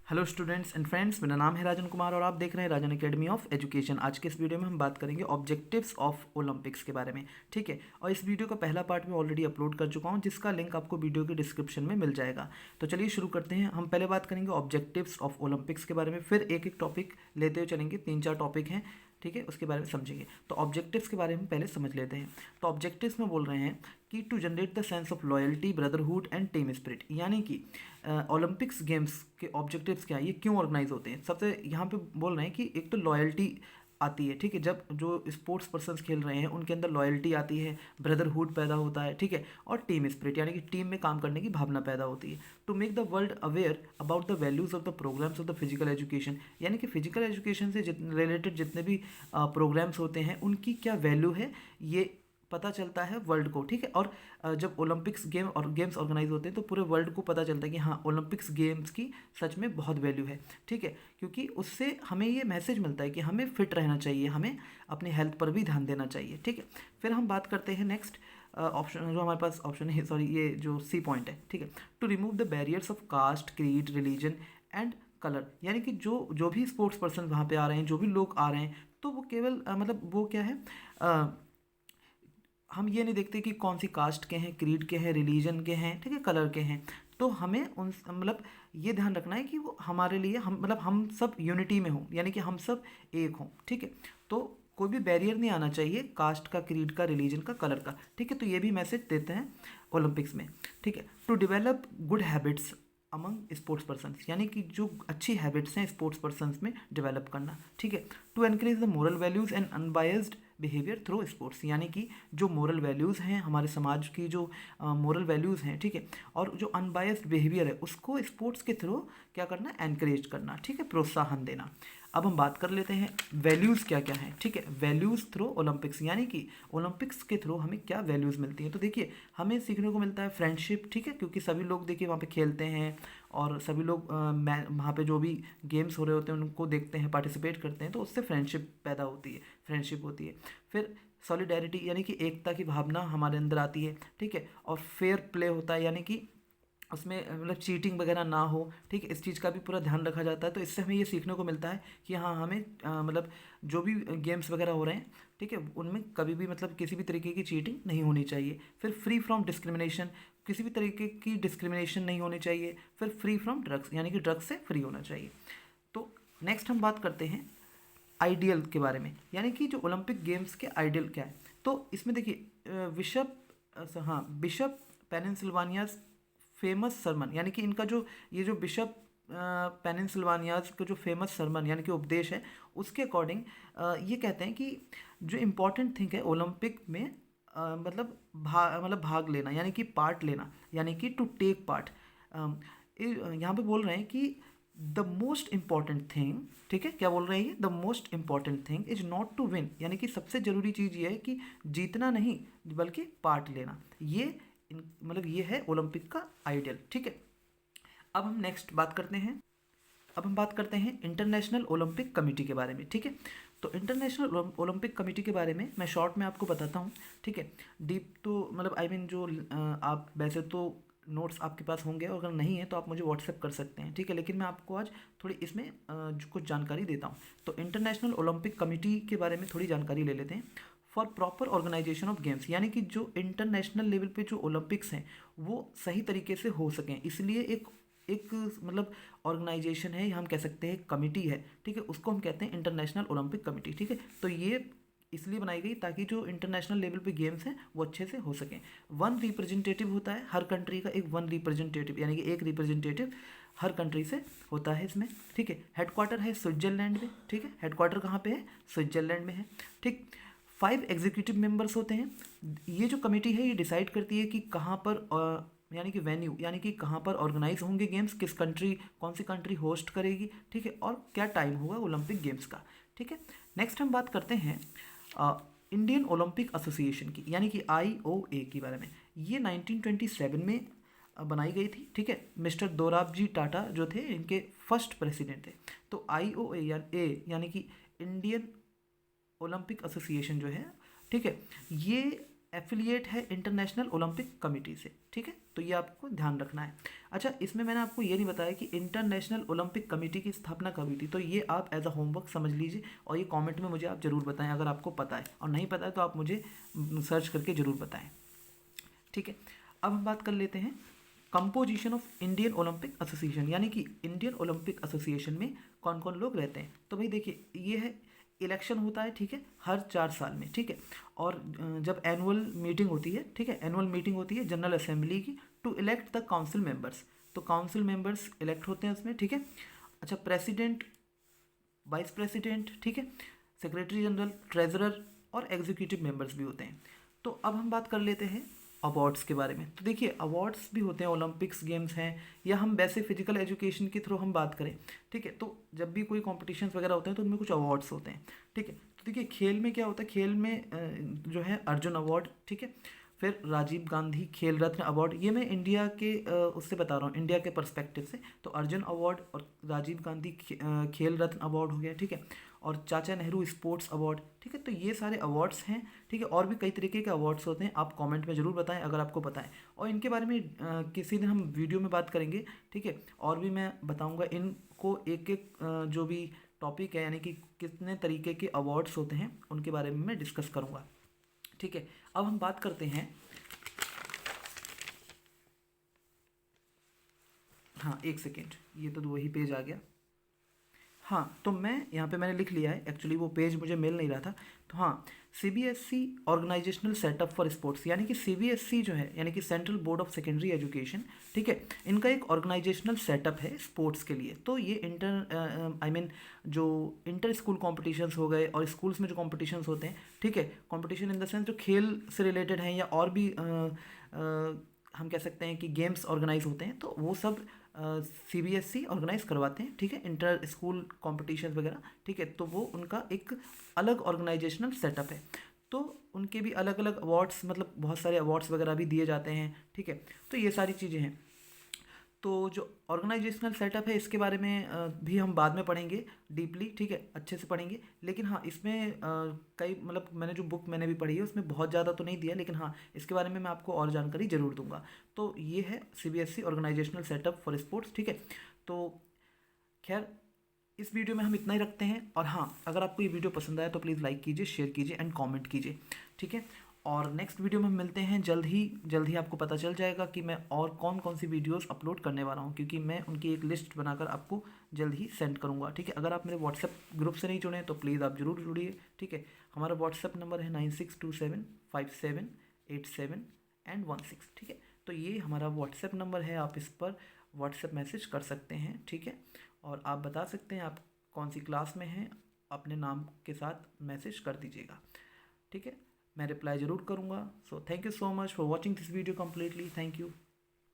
Hello students and friends, मेरा नाम है राजन कुमार और आप देख रहे हैं राजन एकेडमी ऑफ एजुकेशन। आज के इस वीडियो में हम बात करेंगे ऑब्जेक्टिव्स ऑफ ओलंपिक्स के बारे में। ठीक है, और इस वीडियो का पहला पार्ट मैं ऑलरेडी अपलोड कर चुका हूं, जिसका लिंक आपको वीडियो के डिस्क्रिप्शन में मिल जाएगा। तो चलिए शुरू करते हैं। हम पहले बात करेंगे ऑब्जेक्टिव्स ऑफ ओलंपिक्स के बारे में, फिर एक एक टॉपिक लेते हुए चलेंगे। 3-4 टॉपिक हैं, ठीक है, उसके बारे में समझेंगे। तो ऑब्जेक्टिव्स के बारे में पहले समझ लेते हैं। तो ऑब्जेक्टिव्स में बोल रहे हैं कि to generate the sense of loyalty, brotherhood and team spirit, यानी कि ओलंपिक्स गेम्स के ऑब्जेक्टिव्स क्या है, ये क्यों ऑर्गेनाइज होते हैं। सबसे यहाँ पे बोल रहे हैं कि एक तो लॉयल्टी आती है, ठीक है, जब जो स्पोर्ट्स पर्सन्स खेल रहे हैं उनके अंदर लॉयल्टी आती है, ब्रदरहुड पैदा होता है, ठीक है, और टीम स्पिरिट यानी कि टीम में काम करने की भावना पैदा होती है। To make the world aware about the values of the programmes of the physical education, यानी कि फिजिकल एजुकेशन से रिलेटेड जितने भी प्रोग्राम्स होते हैं उनकी क्या वैल्यू है, ये पता चलता है वर्ल्ड को। ठीक है, और जब ओलंपिक्स गेम्स ऑर्गेनाइज होते हैं तो पूरे वर्ल्ड को पता चलता है कि हाँ, ओलंपिक्स गेम्स की सच में बहुत वैल्यू है। ठीक है, क्योंकि उससे हमें ये मैसेज मिलता है कि हमें फिट रहना चाहिए, हमें अपनी हेल्थ पर भी ध्यान देना चाहिए। ठीक है, फिर हम बात करते हैं नेक्स्ट ऑप्शन, जो हमारे पास ऑप्शन है, सॉरी, ये जो सी पॉइंट है। ठीक है, to remove the barriers of caste, creed, religion and colour, यानी कि जो जो भी स्पोर्ट्स पर्सन वहाँ पे आ रहे हैं, जो भी लोग आ रहे हैं, तो वो केवल मतलब वो क्या है, हम ये नहीं देखते कि कौन सी कास्ट के हैं, क्रीड के हैं, रिलीजन के हैं, ठीक है, कलर के हैं। तो हमें उन मतलब ये ध्यान रखना है कि वो हमारे लिए हम सब यूनिटी में हों, यानी कि हम सब एक हों। ठीक है, तो कोई भी बैरियर नहीं आना चाहिए कास्ट का, क्रीड का, रिलीजन का, कलर का। ठीक है, तो ये भी मैसेज देते हैं ओलंपिक्स में। ठीक है, to develop good habits among sports persons, यानी कि जो अच्छी हैबिट्स हैं स्पोर्ट्स पर्सन्स में डेवलप करना। ठीक है, to encourage the moral values and unbiased behaviour through sports, यानी कि जो मोरल वैल्यूज़ हैं हमारे समाज की, जो मोरल वैल्यूज़ हैं, ठीक है, और जो अनबायस्ड बिहेवियर है उसको स्पोर्ट्स के थ्रू क्या करना, एनकरेज करना, ठीक है, प्रोत्साहन देना। अब हम बात कर लेते हैं वैल्यूज़ क्या क्या हैं। ठीक है, वैल्यूज़ थ्रू ओलंपिक्स, यानी कि ओलंपिक्स के थ्रू हमें क्या वैल्यूज़ मिलती हैं। तो देखिए, हमें सीखने को मिलता है फ्रेंडशिप, ठीक है, क्योंकि सभी लोग देखिए वहाँ पे खेलते हैं और सभी लोग वहाँ पे जो भी गेम्स हो रहे होते हैं उनको देखते हैं, पार्टिसिपेट करते हैं, तो उससे फ्रेंडशिप पैदा होती है, फ्रेंडशिप होती है। फिर सॉलिडेरिटी, यानी कि एकता की भावना हमारे अंदर आती है। ठीक है, और फेयर प्ले होता है, यानी कि उसमें मतलब चीटिंग वगैरह ना हो। ठीक है, इस चीज़ का भी पूरा ध्यान रखा जाता है। तो इससे हमें ये सीखने को मिलता है कि हाँ, हमें मतलब जो भी गेम्स वगैरह हो रहे हैं, ठीक है, उनमें कभी भी मतलब किसी भी तरीके की चीटिंग नहीं होनी चाहिए। फिर फ्री फ्रॉम डिस्क्रिमिनेशन, किसी भी तरीके की डिस्क्रिमिनेशन नहीं होनी चाहिए। फिर फ्री फ्रॉम ड्रग्स, यानी कि ड्रग्स से फ्री होना चाहिए। तो नेक्स्ट हम बात करते हैं आइडियल के बारे में, यानी कि जो ओलंपिक गेम्स के आइडियल क्या है। तो इसमें देखिए बिशप पेनिनसिल्वानियाज फेमस सरमन, यानी कि इनका जो ये जो बिशप पेनिनसिल्वानियाज का जो फेमस सरमन यानी कि उपदेश है, उसके अकॉर्डिंग ये कहते हैं कि जो इम्पोर्टेंट थिंग है ओलंपिक में, मतलब भाग लेना, यानी कि पार्ट लेना, यानी कि टू टेक पार्ट। यहाँ पे बोल रहे हैं कि द मोस्ट इम्पॉर्टेंट थिंग, ठीक है, क्या बोल रहे हैं ये, the most important thing is not to win, यानी कि सबसे ज़रूरी चीज़ ये है कि जीतना नहीं बल्कि पार्ट लेना। ये मतलब ये है ओलंपिक का आइडियल। ठीक है, अब हम नेक्स्ट बात करते हैं। अब हम बात करते हैं इंटरनेशनल ओलंपिक कमेटी के बारे में। ठीक है, तो इंटरनेशनल ओलंपिक कमेटी के बारे में मैं शॉर्ट में आपको बताता हूँ। ठीक है, डीप तो मतलब आई मीन जो आप वैसे तो नोट्स आपके पास होंगे, और अगर नहीं है तो आप मुझे व्हाट्सएप कर सकते हैं। ठीक है, लेकिन मैं आपको आज थोड़ी इसमें कुछ जानकारी देता हूँ। तो इंटरनेशनल ओलंपिक कमेटी के बारे में थोड़ी जानकारी ले लेते हैं। For proper organisation of games, यानी कि जो इंटरनेशनल लेवल पे जो ओलंपिक्स हैं वो सही तरीके से हो सकें, इसलिए एक एक मतलब ऑर्गेनाइजेशन है, हम कह सकते हैं कमिटी है। ठीक है, उसको हम कहते हैं इंटरनेशनल ओलंपिक कमेटी। ठीक है, तो ये इसलिए बनाई गई ताकि जो इंटरनेशनल लेवल पे गेम्स हैं वो अच्छे से हो सकें। वन रिप्रेजेंटेटिव होता है हर कंट्री का, एक वन रिप्रेजेंटेटिव, यानी कि एक रिप्रेजेंटेटिव हर कंट्री से होता है इसमें। ठीक है, हेडक्वार्टर है स्विट्जरलैंड में। ठीक है, हेडक्वार्टर कहाँ पे है, स्विट्जरलैंड में है। ठीक, 5 एग्जीक्यूटिव मेंबर्स होते हैं। ये जो कमेटी है ये डिसाइड करती है कि कहाँ पर यानी कि वेन्यू, यानी कि कहाँ पर ऑर्गेनाइज होंगे गेम्स, किस कंट्री, कौन सी कंट्री होस्ट करेगी, ठीक है, और क्या टाइम होगा ओलंपिक गेम्स का। ठीक है, नेक्स्ट हम बात करते हैं इंडियन ओलंपिक एसोसिएशन की, यानी कि IOA के बारे में। ये 1927 में बनाई गई थी। ठीक है, मिस्टर दोराबजी टाटा जो थे इनके फर्स्ट प्रेसिडेंट थे। तो IOA यानी कि इंडियन ओलंपिक एसोसिएशन जो है, ठीक है, ये एफिलिएट है इंटरनेशनल ओलंपिक कमेटी से, ठीक है, तो ये आपको ध्यान रखना है। अच्छा, इसमें मैंने आपको ये नहीं बताया कि इंटरनेशनल ओलंपिक कमेटी की स्थापना कब हुई थी, तो ये आप एज अ होमवर्क समझ लीजिए और ये कमेंट में मुझे आप ज़रूर बताएं अगर आपको पता है, और नहीं पता है तो आप मुझे सर्च करके ज़रूर बताएं, ठीक है। अब हम बात कर लेते हैं composition of Indian Olympic association, यानी कि इंडियन ओलंपिक एसोसिएशन में कौन कौन लोग रहते हैं। तो भाई देखिए, ये है इलेक्शन होता है, ठीक है, हर 4 साल में, ठीक है, और जब एनुअल मीटिंग होती है, ठीक है, एनुअल मीटिंग होती है जनरल असेंबली की to elect the council members, तो काउंसिल मेंबर्स इलेक्ट होते हैं उसमें, ठीक है। अच्छा, प्रेसिडेंट, वाइस प्रेसिडेंट, ठीक है, सेक्रेटरी जनरल, ट्रेजरर और एग्जीक्यूटिव मेंबर्स भी होते हैं। तो अब हम बात कर लेते हैं अवार्ड्स के बारे में। तो देखिए, अवार्ड्स भी होते हैं, ओलंपिक्स गेम्स हैं, या हम वैसे फिजिकल एजुकेशन के थ्रू हम बात करें, ठीक है, तो जब भी कोई कॉम्पिटिशन्स वगैरह होते हैं तो उनमें कुछ अवार्ड्स होते हैं, ठीक है। तो देखिए, खेल में क्या होता है, खेल में जो है अर्जुन अवार्ड, ठीक है, फिर राजीव गांधी खेल रत्न अवार्ड, ये मैं इंडिया के उससे बता रहा हूँ, इंडिया के पर्सपेक्टिव से, तो अर्जुन अवार्ड और राजीव गांधी खेल रत्न अवार्ड हो गया, ठीक है, और चाचा नेहरू स्पोर्ट्स अवार्ड, ठीक है। तो ये सारे अवार्ड्स हैं, ठीक है, और भी कई तरीके के अवार्ड्स होते हैं, आप कमेंट में ज़रूर बताएं अगर आपको पता है, और इनके बारे में किसी दिन हम वीडियो में बात करेंगे, ठीक है, और भी मैं बताऊंगा इनको एक एक जो भी टॉपिक है, यानी कि कितने तरीके के अवार्ड्स होते हैं उनके बारे में मैं डिस्कस करूँगा, ठीक है। अब हम बात करते हैं, हाँ एक सेकेंड, ये तो वही पेज आ गया, हाँ, तो मैं यहाँ पे मैंने लिख लिया है, एक्चुअली वो पेज मुझे मिल नहीं रहा था, तो हाँ, CBSE organisational setup for sports, यानी कि सीबीएसई जो है, यानी कि Central Board of Secondary Education, ठीक है, इनका एक ऑर्गेनाइजेशनल सेटअप है स्पोर्ट्स के लिए। तो ये जो इंटर स्कूल कॉम्पिटिशन्स हो गए और स्कूल्स में जो कॉम्पिटिशन्स होते हैं, ठीक है, कॉम्पिटिशन इन द सेंस जो खेल से रिलेटेड हैं, या और भी हम कह सकते हैं कि गेम्स ऑर्गेनाइज होते हैं, तो वो सब सीबीएसई ऑर्गेनाइज करवाते हैं, ठीक है, इंटर स्कूल कॉम्पिटिशन वगैरह, ठीक है, तो वो उनका एक अलग ऑर्गेनाइजेशनल सेटअप है। तो उनके भी अलग अलग अवार्ड्स, मतलब बहुत सारे अवार्ड्स वगैरह भी दिए जाते हैं, ठीक है, तो ये सारी चीज़ें हैं। तो जो ऑर्गेनाइजेशनल सेटअप है इसके बारे में भी हम बाद में पढ़ेंगे डीपली, ठीक है, अच्छे से पढ़ेंगे, लेकिन हाँ, इसमें कई, मतलब मैंने जो बुक मैंने भी पढ़ी है उसमें बहुत ज़्यादा तो नहीं दिया, लेकिन हाँ, इसके बारे में मैं आपको और जानकारी ज़रूर दूंगा। तो ये है CBSE organisational setup for sports, ठीक है। तो खैर, इस वीडियो में हम इतना ही रखते हैं, और हाँ, अगर आपको ये वीडियो पसंद आया तो प्लीज़ लाइक कीजिए, शेयर कीजिए एंड कमेंट कीजिए, ठीक है। और नेक्स्ट वीडियो में मिलते हैं जल्द ही आपको पता चल जाएगा कि मैं और कौन कौन सी वीडियोस अपलोड करने वाला हूँ, क्योंकि मैं उनकी एक लिस्ट बनाकर आपको जल्द ही सेंड करूँगा, ठीक है। अगर आप मेरे व्हाट्सएप ग्रुप से नहीं जुड़े तो प्लीज़ आप ज़रूर जुड़िए, ठीक है। हमारा व्हाट्सएप नंबर है 96275787 ठीक है। तो ये हमारा व्हाट्सएप नंबर है, आप इस पर व्हाट्सएप मैसेज कर सकते हैं, ठीक है, और आप बता सकते हैं आप कौन सी क्लास में हैं, अपने नाम के साथ मैसेज कर दीजिएगा, ठीक है, मैं रिप्लाई ज़रूर करूँगा। So thank you so much for watching this video completely, thank you.